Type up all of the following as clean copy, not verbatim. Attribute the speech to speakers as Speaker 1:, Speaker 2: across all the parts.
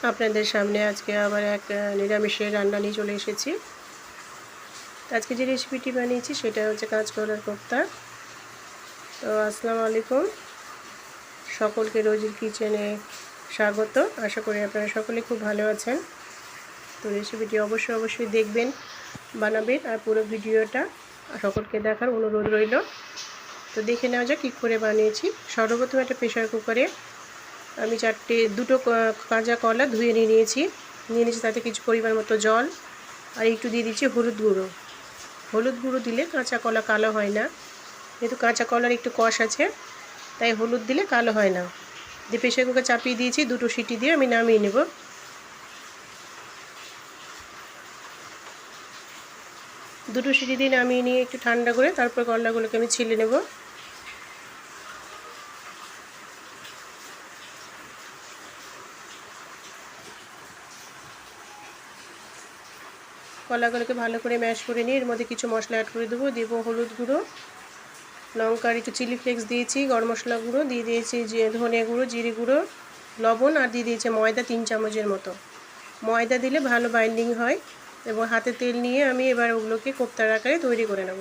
Speaker 1: আপনাদের সামনে আজকে আবার এক নিরামিষের রান্না নিয়ে চলে এসেছি। আজকে যে রেসিপিটি বানিয়েছি সেটা হচ্ছে কাঁচকলার কোফতা। তো আসসালামু আলাইকুম, সকলকে রোজির কিচেনে স্বাগত। আশা করি আপনারা সকলে খুব ভালো আছেন। তো রেসিপিটি অবশ্যই দেখবেন, বানাবেন, আর পুরো ভিডিওটা সকলকে দেখার অনুরোধ রইল। তো দেখে নেওয়া যাক কী করে বানিয়েছি। সর্বপ্রথম একটা প্রেশার কুকারে আমি দুটো কাঁচা কলা ধুয়ে নিয়েছি। তাতে কিছু পরিমাণ মতো জল আর একটু দিয়ে দিচ্ছি হলুদ গুঁড়ো দিলে কাঁচা কলা কালো হয় না, যেহেতু কাঁচা কলার একটু কষ আছে তাই হলুদ দিলে কালো হয় না। দিয়ে প্রেশার কুকার চাপিয়ে দিয়েছি, দুটো সিটি দিয়ে আমি নামিয়ে নেব। দুটো সিটি দিয়ে নামিয়ে নিয়ে একটু ঠান্ডা করে তারপর কলাগুলোকে আমি ছিলে নেব। কলাগুলোকে ভালো করে ম্যাশ করে নিয়ে এর মধ্যে কিছু মশলা অ্যাড করে দেবো। হলুদ গুঁড়ো, লঙ্কার একটু চিলি ফ্লেক্স দিয়েছি, গরম মশলা গুঁড়ো দিয়ে দিয়েছি, ধনে গুঁড়ো, জিরে গুঁড়ো, লবণ, আর দিয়ে দিয়েছি ময়দা 3 চামচের মতো। ময়দা দিলে ভালো বাইন্ডিং হয়। এবং হাতে তেল নিয়ে আমি এবার ওগুলোকে কোফতার আকারে তৈরি করে নেব।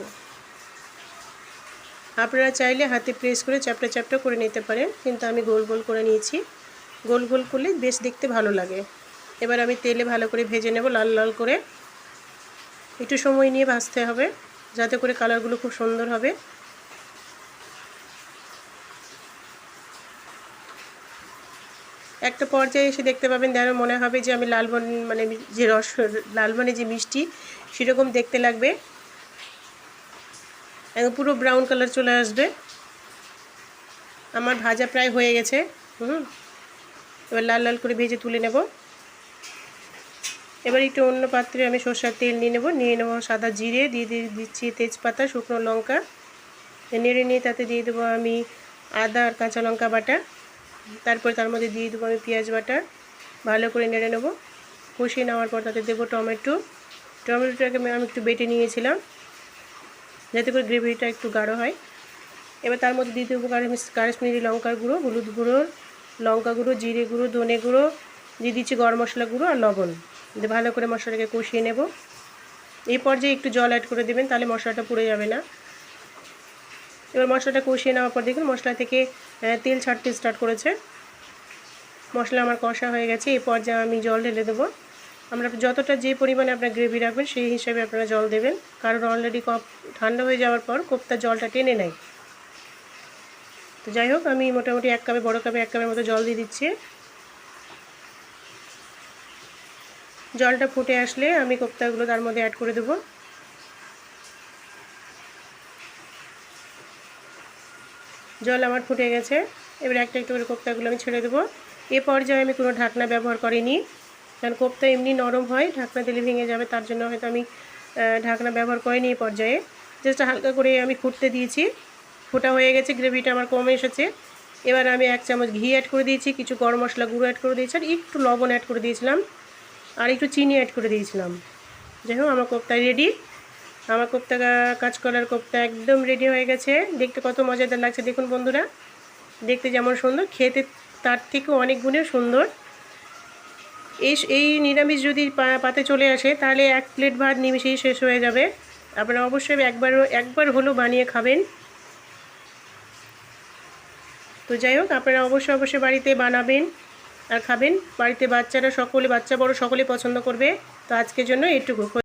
Speaker 1: আপনারা চাইলে হাতে প্রেস করে চ্যাপটা করে নিতে পারেন, কিন্তু আমি গোল গোল করে নিয়েছি। গোল গোল করলে বেশ দেখতে ভালো লাগে। এবার আমি তেলে ভালো করে ভেজে নেব, লাল লাল করে। একটু সময় নিয়ে ভাজতে হবে যাতে করে কালারগুলো খুব সুন্দর হবে। একটা পর্যায়ে এসে দেখতে পাবেন, যেন মনে হবে যে আমি লালবনে যে মিষ্টি সেরকম দেখতে লাগবে। একদম পুরো ব্রাউন কালার চলে আসবে। আমার ভাজা প্রায় হয়ে গেছে। এবার লাল লাল করে ভেজে তুলে নেব। এবার একটু অন্য পাত্রে আমি সরষের তেল নিয়ে নেব সাদা জিরে, দিয়ে দিচ্ছি তেজপাতা, শুকনো লঙ্কা। নেড়ে নিয়ে তাতে দিয়ে দেবো আমি আদা আর কাঁচা লঙ্কা বাটা। তারপর তার মধ্যে দিয়ে দেবো আমি পেঁয়াজ বাটা। ভালো করে নেড়ে নেব। কষিয়ে নেওয়ার পর তাতে দেবো টমেটোটাকে আমি একটু বেটে নিয়েছিলাম যাতে করে গ্রেভিটা একটু গাঢ় হয়। এবার তার মধ্যে দিয়ে দেবো কাশ্মীরি লঙ্কার গুঁড়ো, হলুদ গুঁড়ো, লঙ্কা গুঁড়ো, জিরে গুঁড়ো, ধনে গুঁড়ো, দিয়ে দিচ্ছি গরম মশলা গুঁড়ো আর লবণ। দিয়ে ভালো করে মশলাটাকে কষিয়ে নেব। এই পর্যায়ে একটু জল অ্যাড করে দেবেন, তাহলে মশলাটা পুড়ে যাবে না। এবার মশলাটা কষিয়ে নেওয়ার পর দেখুন মশলা থেকে তেল ছাড়তে স্টার্ট করেছে। মশলা আমার কষা হয়ে গেছে। এই পর্যায়ে আমি জল ঢেলে দেবো। আমরা যতটা যে পরিমাণে আপনার গ্রেভি রাখবেন সেই হিসাবে আপনারা জল দেবেন, কারণ অলরেডি ঠান্ডা হয়ে যাওয়ার পর কোফতার জলটা টেনে নেয়। তো যাই হোক, আমি মোটামুটি বড় কাপে 1 কাপের মতো জল দিয়ে দিচ্ছি। জলটা ফুটে আসলে আমি কোফতাগুলো তার মধ্যে অ্যাড করে দেবো। জল আমার ফুটে গেছে। এবার একটা করে কোফতাগুলো আমি ছেড়ে দেবো। এ পর্যায়ে আমি কোনো ঢাকনা ব্যবহার করিনি, কারণ কোফতা এমনি নরম হয়, ঢাকনা দিলে ভেঙে যাবে, তার জন্য হয়তো আমি ঢাকনা ব্যবহার করিনি। এই পর্যায়ে জাস্ট হালকা করে আমি ফুটতে দিয়েছি। ফোটা হয়ে গেছে, গ্রেভিটা আমার কমে এসেছে। এবার আমি 1 চামচ ঘি অ্যাড করে দিয়েছি, কিছু গরম মশলা গুঁড়ো অ্যাড করে দিয়েছি, আর একটু লবণ অ্যাড করে দিয়েছিলাম, আর একটু চিনি অ্যাড করে দিয়েছিলাম। যাই হোক, আমার কোফতা রেডি। আমার কাঁচকলার কোফতা একদম রেডি হয়ে গেছে। দেখতে কত মজাদার লাগছে দেখুন বন্ধুরা। দেখতে যেমন সুন্দর, খেতে তার থেকেও অনেক গুণে সুন্দর। এই নিরামিষ যদি পাতে চলে আসে তাহলে 1 প্লেট ভাত নিমিশেই শেষ হয়ে যাবে। আপনারা অবশ্যই একবার হলেও বানিয়ে খাবেন। তো যাই হোক, আপনারা অবশ্যই বাড়িতে বানাবেন আর খাবেন। বাড়িতে বাচ্চা বড় সকলে পছন্দ করবে। তো আজকের জন্য এটুকু।